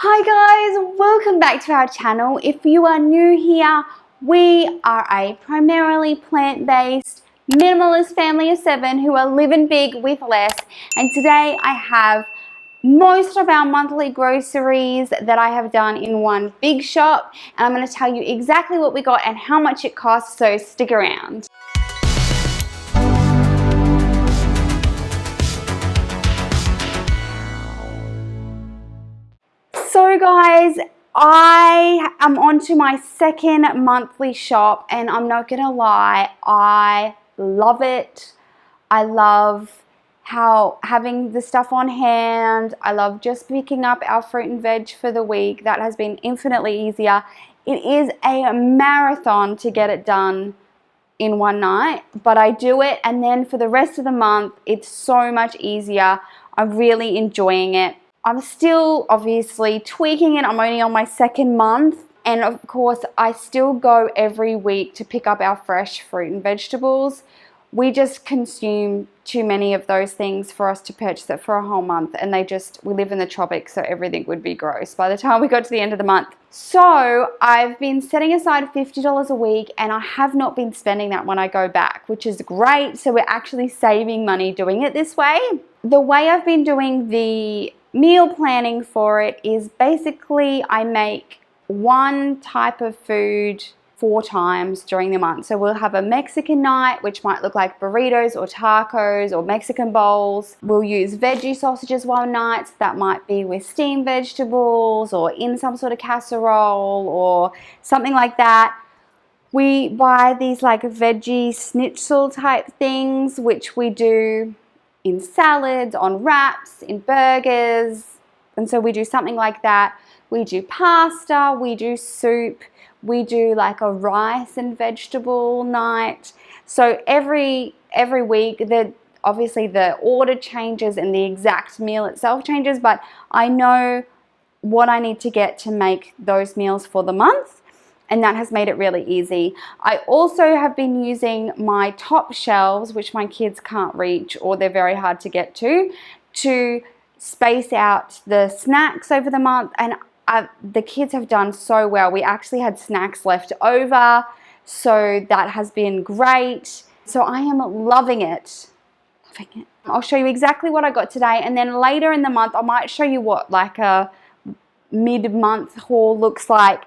Hi guys, welcome back to our channel. If you are new here, we are a primarily plant-based minimalist family of 7 who are living big with less, and today I have most of our monthly groceries that I have done in one big shop, and I'm going to tell you exactly what we got and how much it costs, so stick around. So guys, I am on to my second monthly shop, and I'm not gonna lie, I love it. I love how having the stuff on hand. I love just picking up our fruit and veg for the week. That has been infinitely easier. It is a marathon to get it done in one night, but I do it, and then for the rest of the month it's so much easier. I'm really enjoying it. I'm still obviously tweaking it. I'm only on my second month, and of course I still go every week to pick up our fresh fruit and vegetables. We just consume too many of those things for us to purchase it for a whole month, and we live in the tropics, so everything would be gross by the time we got to the end of the month. So I've been setting aside $50 a week, and I have not been spending that when I go back, which is great. So we're actually saving money doing it this way. The way I've been doing the meal planning for it is basically I make one type of food 4 times during the month. So we'll have a Mexican night, which might look like burritos or tacos or Mexican bowls. We'll use veggie sausages one night. So that might be with steamed vegetables or in some sort of casserole or something like that. We buy these like veggie schnitzel type things, which we do in salads, on wraps, in burgers, and so we do something like that. We do pasta, we do soup, we do like a rice and vegetable night. So every week, obviously the order changes and the exact meal itself changes, but I know what I need to get to make those meals for the month, and that has made it really easy. I also have been using my top shelves, which my kids can't reach or they're very hard to get to space out the snacks over the month, and the kids have done so well. We actually had snacks left over, so that has been great. So I am loving it. Loving it. I'll show you exactly what I got today, and then later in the month I might show you what like a mid-month haul looks like.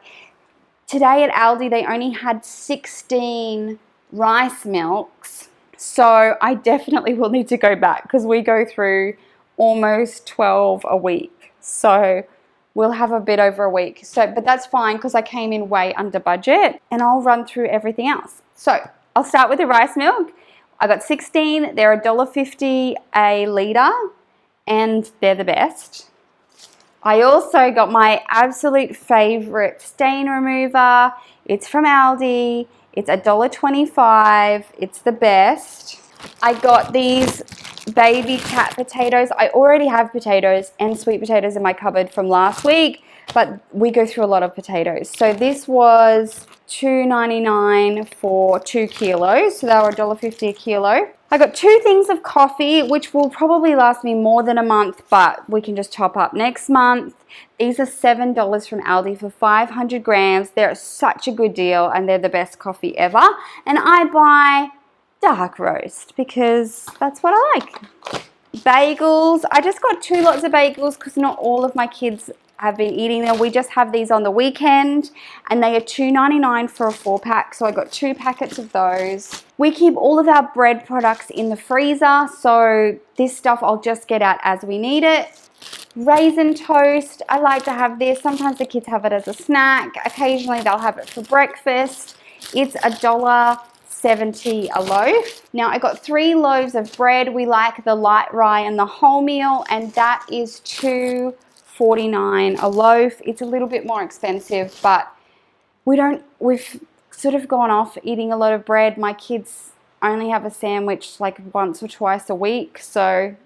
Today at Aldi, they only had 16 rice milks, so I definitely will need to go back because we go through almost 12 a week. So we'll have a bit over a week. But that's fine because I came in way under budget, and I'll run through everything else. So I'll start with the rice milk. I got 16. They're $1.50 a litre, and they're the best. I also got my absolute favorite stain remover. It's from Aldi. It's $1.25. It's the best. I got these baby cat potatoes. I already have potatoes and sweet potatoes in my cupboard from last week, but we go through a lot of potatoes. So this was $2.99 for 2 kilos. So they were $1.50 a kilo. I got 2 things of coffee, which will probably last me more than a month, but we can just top up next month. These are $7 from Aldi for 500 grams. They're such a good deal, and they're the best coffee ever. And I buy dark roast because that's what I like. Bagels. I just got 2 lots of bagels because not all of my kids have been eating them. We just have these on the weekend, and they are $2.99 for a 4-pack, so I got 2 packets of those. We keep all of our bread products in the freezer, so this stuff I'll just get out as we need it. Raisin toast. I like to have this. Sometimes the kids have it as a snack. Occasionally they'll have it for breakfast. It's $1.70 a loaf. Now I got 3 loaves of bread. We like the light rye and the wholemeal, and that is $2.49 a loaf. It's a little bit more expensive, but we've sort of gone off eating a lot of bread. My kids only have a sandwich like once or twice a week, so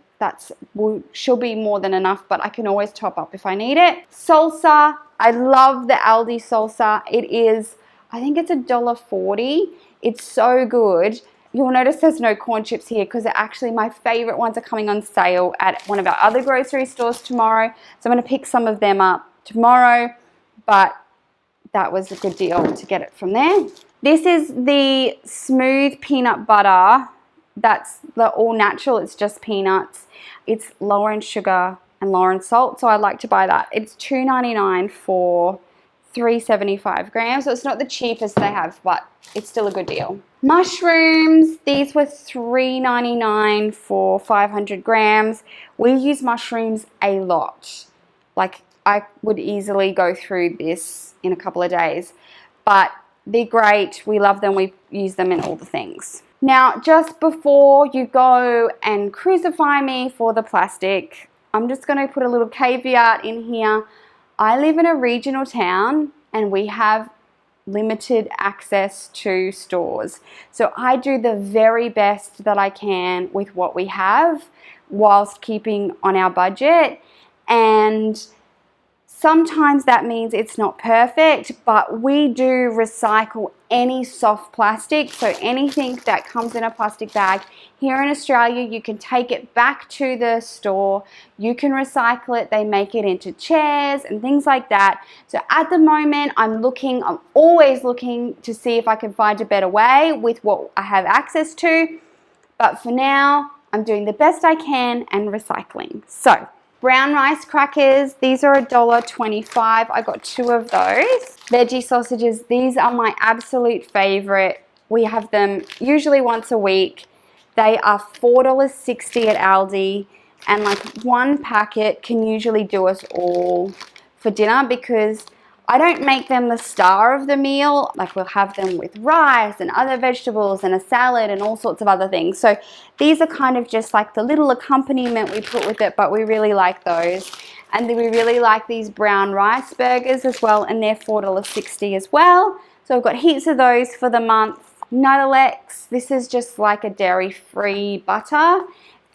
should be more than enough, but I can always top up if I need it. Salsa. I love the Aldi salsa. It is, I think it's $1.40. It's so good. You'll notice there's no corn chips here because actually my favorite ones are coming on sale at one of our other grocery stores tomorrow. So I'm going to pick some of them up tomorrow, but that was a good deal to get it from there. This is the smooth peanut butter. That's the all natural. It's just peanuts. It's lower in sugar and lower in salt, so I like to buy that. It's $2.99 for 375 grams. So it's not the cheapest they have, but it's still a good deal. Mushrooms, these were $3.99 for 500 grams. We use mushrooms a lot. Like, I would easily go through this in a couple of days, but they're great. We love them. We use them in all the things. Now, just before you go and crucify me for the plastic, I'm just going to put a little caveat in here. I live in a regional town and we have limited access to stores. So I do the very best that I can with what we have whilst keeping on our budget. And sometimes that means it's not perfect, but we do recycle any soft plastic. So anything that comes in a plastic bag, here in Australia, you can take it back to the store. You can recycle it. They make it into chairs and things like that. So at the moment, I'm always looking to see if I can find a better way with what I have access to. But for now, I'm doing the best I can and recycling. So, brown rice crackers, these are $1.25. I got 2 of those. Veggie sausages, these are my absolute favorite. We have them usually once a week. They are $4.60 at Aldi, and like one packet can usually do us all for dinner because I don't make them the star of the meal. Like, we'll have them with rice and other vegetables and a salad and all sorts of other things. So these are kind of just like the little accompaniment we put with it, but we really like those. And then we really like these brown rice burgers as well, and they're $4.60 as well. So I've got heaps of those for the month. Nuttalex, this is just like a dairy-free butter.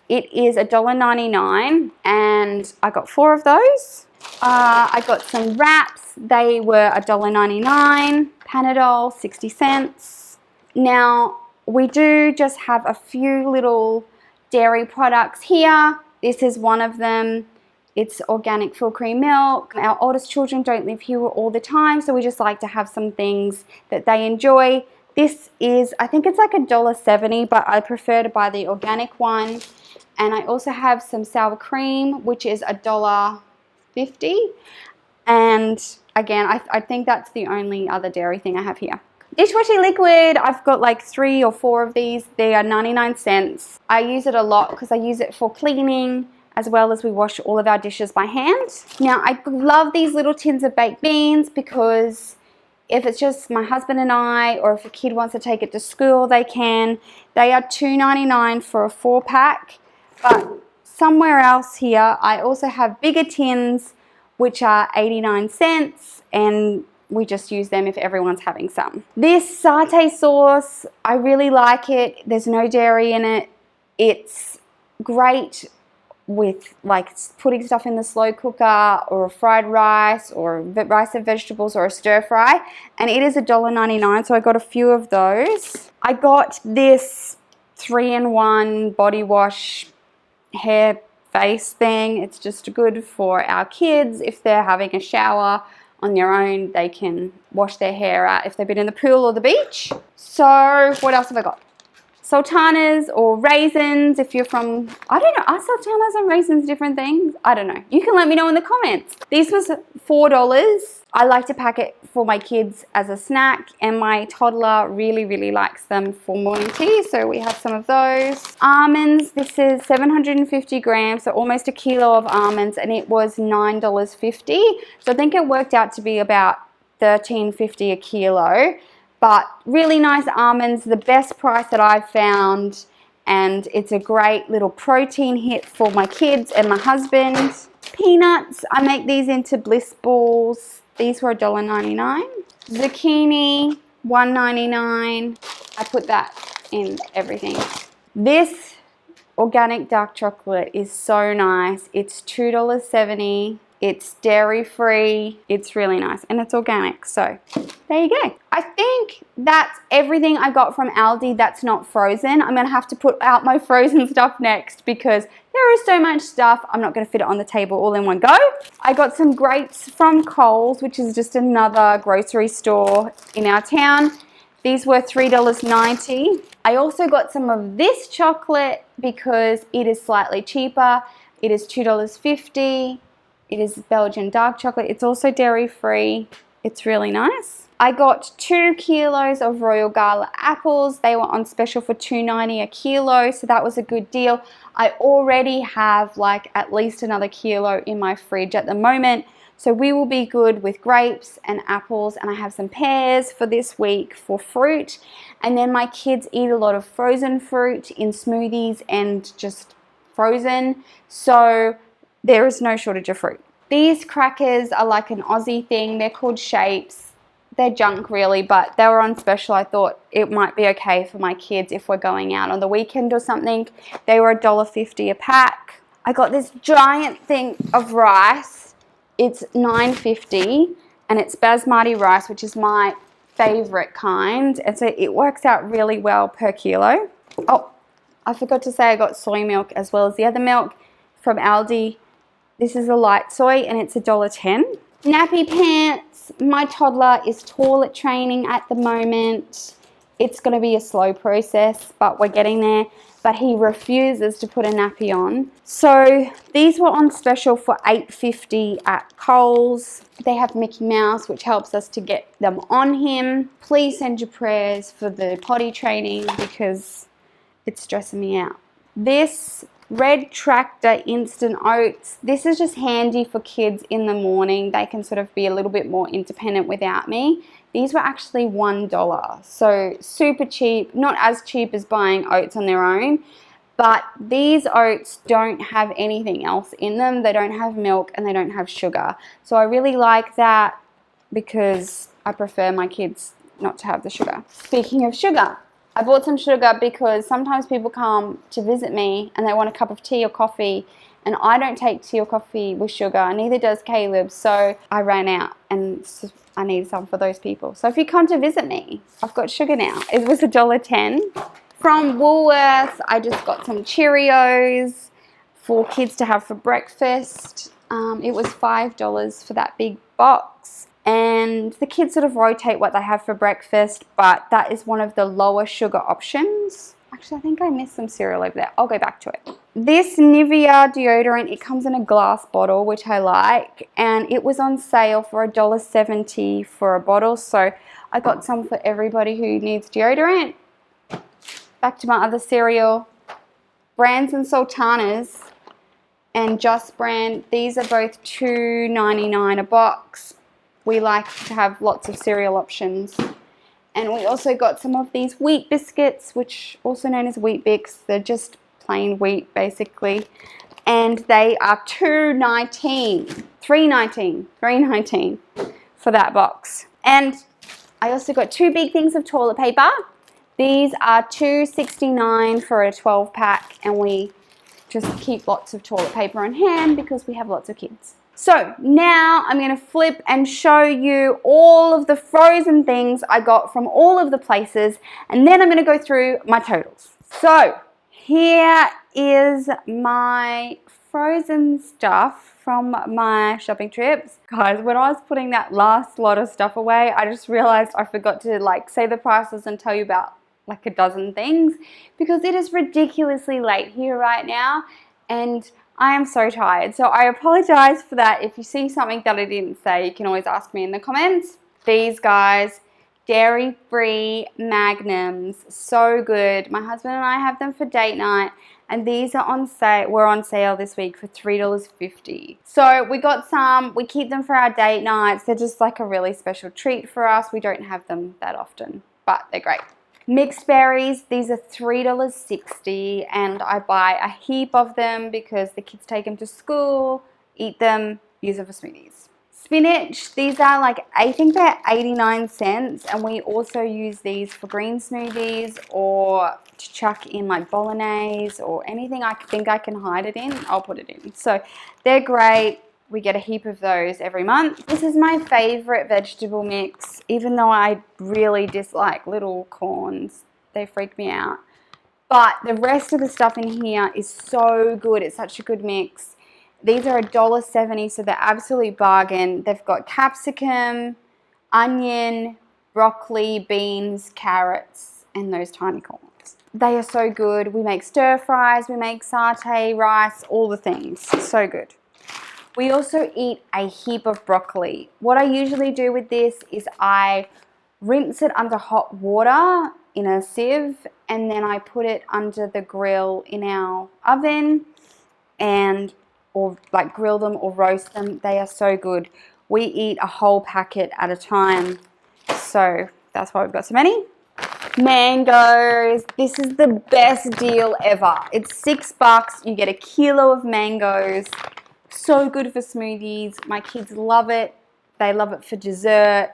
It is $1.99 and I got 4 of those. I got some wraps. They were $1.99. Panadol, 60 cents. Now, we do just have a few little dairy products here. This is one of them. It's organic full cream milk. Our oldest children don't live here all the time, so we just like to have some things that they enjoy. This is, I think it's like $1.70, but I prefer to buy the organic one. And I also have some sour cream, which is $1.50. And again, I think that's the only other dairy thing I have here. Dishwashing liquid, I've got like 3 or 4 of these. They are 99 cents. I use it a lot because I use it for cleaning as well as we wash all of our dishes by hand. Now, I love these little tins of baked beans because if it's just my husband and I, or if a kid wants to take it to school, they can. They are $2.99 for a 4-pack. But somewhere else here, I also have bigger tins, which are 89 cents, and we just use them if everyone's having some. This satay sauce, I really like it. There's no dairy in it. It's great with like putting stuff in the slow cooker or a fried rice or rice and vegetables or a stir fry, and it is $1.99, so I got a few of those. I got this 3-in-1 body wash hair face thing. It's just good for our kids. If they're having a shower on their own, they can wash their hair out if they've been in the pool or the beach. So what else have I got? Sultanas or raisins, if you're from, I don't know, are sultanas and raisins different things? I don't know. You can let me know in the comments. This was $4. I like to pack it for my kids as a snack, and my toddler really, really likes them for morning tea, so we have some of those. Almonds, this is 750 grams, so almost a kilo of almonds, and it was $9.50. So I think it worked out to be about $13.50 a kilo. But really nice almonds, the best price that I've found, and it's a great little protein hit for my kids and my husband. Peanuts, I make these into bliss balls. These were $1.99. Zucchini, $1.99. I put that in everything. This organic dark chocolate is so nice. It's $2.70 It's dairy free. It's really nice and it's organic. So there you go. I think that's everything I got from Aldi that's not frozen. I'm going to have to put out my frozen stuff next because there is so much stuff. I'm not going to fit it on the table all in one go. I got some grapes from Coles, which is just another grocery store in our town. These were $3.90. I also got some of this chocolate because it is slightly cheaper. It is $2.50. It is Belgian dark chocolate. It's also dairy free. It's really nice. I got 2 kilos of Royal Gala apples. They were on special for $2.90 a kilo, so that was a good deal. I already have like at least another kilo in my fridge at the moment, so we will be good with grapes and apples, and I have some pears for this week for fruit. And then my kids eat a lot of frozen fruit in smoothies and just frozen, so there is no shortage of fruit. These crackers are like an Aussie thing. They're called Shapes. They're junk really, but they were on special. I thought it might be okay for my kids if we're going out on the weekend or something. They were $1.50 a pack. I got this giant thing of rice. It's $9.50 and it's basmati rice, which is my favorite kind. And so it works out really well per kilo. Oh, I forgot to say I got soy milk as well as the other milk from Aldi. This is a light soy and it's $1.10. Nappy pants. My toddler is toilet training at the moment. It's going to be a slow process, but we're getting there. But he refuses to put a nappy on. So these were on special for $8.50 at Coles. They have Mickey Mouse, which helps us to get them on him. Please send your prayers for the potty training because it's stressing me out. This Red Tractor instant oats. This is just handy for kids in the morning. They can sort of be a little bit more independent without me. These were actually $1, so super cheap. Not as cheap as buying oats on their own, but these oats don't have anything else in them. They don't have milk and they don't have sugar. So I really like that because I prefer my kids not to have the sugar. Speaking of sugar, I bought some sugar because sometimes people come to visit me and they want a cup of tea or coffee, and I don't take tea or coffee with sugar, neither does Caleb, so I ran out and I need some for those people. So if you come to visit me, I've got sugar now. It was $1.10. From Woolworths, I just got some Cheerios for kids to have for breakfast. It was $5 for that big box. And the kids sort of rotate what they have for breakfast, but that is one of the lower sugar options. Actually, I think I missed some cereal over there. I'll go back to it. This Nivea deodorant, it comes in a glass bottle, which I like, and it was on sale for $1.70 for a bottle, so I got some for everybody who needs deodorant. Back to my other cereal. Brands and Sultanas and Just Brand, these are both $2.99 a box. We like to have lots of cereal options. And we also got some of these wheat biscuits, which also known as Wheat Bix. They're just plain wheat, basically. And they are $3.19 for that box. And I also got 2 big things of toilet paper. These are $2.69 for a 12-pack, and we just keep lots of toilet paper on hand because we have lots of kids. So now I'm going to flip and show you all of the frozen things I got from all of the places, and then I'm going to go through my totals. So here is my frozen stuff from my shopping trips. Guys, when I was putting that last lot of stuff away, I just realized I forgot to say the prices and tell you about like a dozen things because it is ridiculously late here right now and I am so tired. So I apologize for that. If you see something that I didn't say, you can always ask me in the comments. These guys, dairy-free Magnums, so good. My husband and I have them for date night, and these are on sale. Were on sale this week for $3.50. So we got some. We keep them for our date nights. They're just like a really special treat for us. We don't have them that often, but they're great. Mixed berries, these are $3.60, and I buy a heap of them because the kids take them to school, eat them, use them for smoothies. Spinach, these are I think they're 89 cents, and we also use these for green smoothies or to chuck in bolognese or anything I think I can hide it in, I'll put it in. So they're great. We get a heap of those every month. This is my favorite vegetable mix, even though I really dislike little corns. They freak me out. But the rest of the stuff in here is so good. It's such a good mix. These are $1.70, so they're absolute bargain. They've got capsicum, onion, broccoli, beans, carrots, and those tiny corns. They are so good. We make stir fries, we make satay, rice, all the things. So good. We also eat a heap of broccoli. What I usually do with this is I rinse it under hot water in a sieve, and then I put it under the grill in our oven or like grill them or roast them. They are so good. We eat a whole packet at a time, so that's why we've got so many. Mangoes. This is the best deal ever. It's $6. You get a kilo of mangoes. So good for smoothies. My kids love it. They love it for dessert.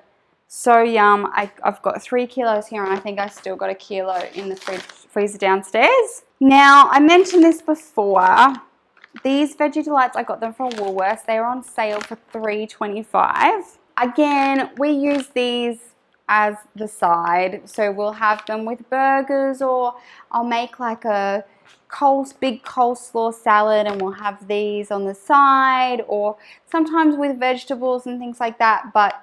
So yum. I've got 3 kilos here, and I think I still got a kilo in the freezer downstairs. Now, I mentioned this before. These Veggie Delights, I got them from Woolworths. They were on sale for $3.25. Again, we use these as the side. So we'll have them with burgers, or I'll make like a big coleslaw salad and we'll have these on the side, or sometimes with vegetables and things like that. But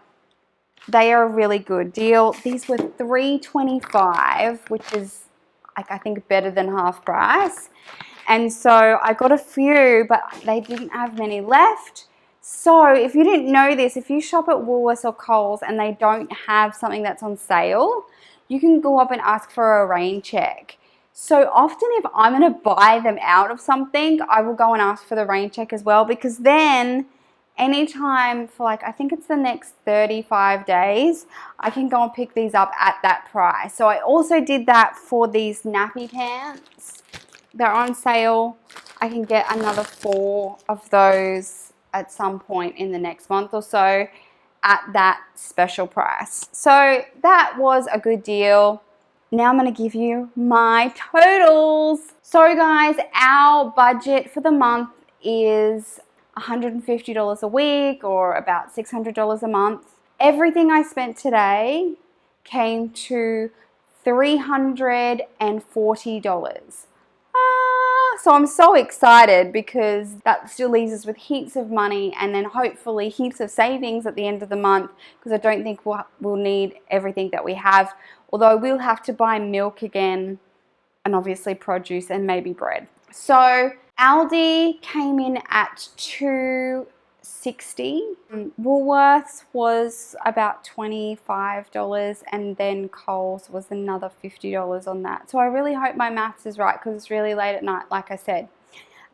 they are a really good deal. These were $3.25, which is like, I think, better than half price. And so I got a few, but they didn't have many left. So if you didn't know this, if you shop at Woolworths or Coles and they don't have something that's on sale, you can go up and ask for a rain check. So often if I'm going to buy them out of something, I will go and ask for the rain check as well, because then anytime for like, I think it's the next 35 days, I can go and pick these up at that price. So I also did that for these nappy pants. They're on sale. I can get another 4 of those at some point in the next month or so at that special price. So that was a good deal. Now I'm going to give you my totals. So guys, our budget for the month is $150 a week, or about $600 a month. Everything I spent today came to $340. So I'm so excited, because that still leaves us with heaps of money, and then hopefully heaps of savings at the end of the month, because I don't think we'll need everything that we have, although we'll have to buy milk again, and obviously produce, and maybe bread. So Aldi came in at $2.60. Woolworths was about $25, and then Coles was another $50 on that. So I really hope my maths is right, because it's really late at night, like I said.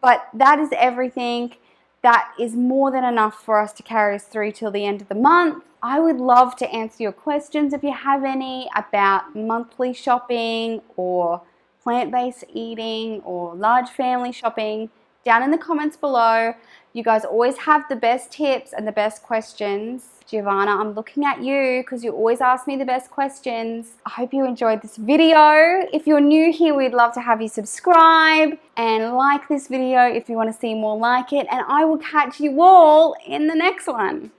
But that is everything. That is more than enough for us to carry us through till the end of the month. I would love to answer your questions if you have any about monthly shopping, or plant-based eating, or large family shopping, down in the comments below. You guys always have the best tips and the best questions. Giovanna, I'm looking at you, because you always ask me the best questions. I hope you enjoyed this video. If you're new here, we'd love to have you subscribe and like this video if you want to see more like it. And I will catch you all in the next one.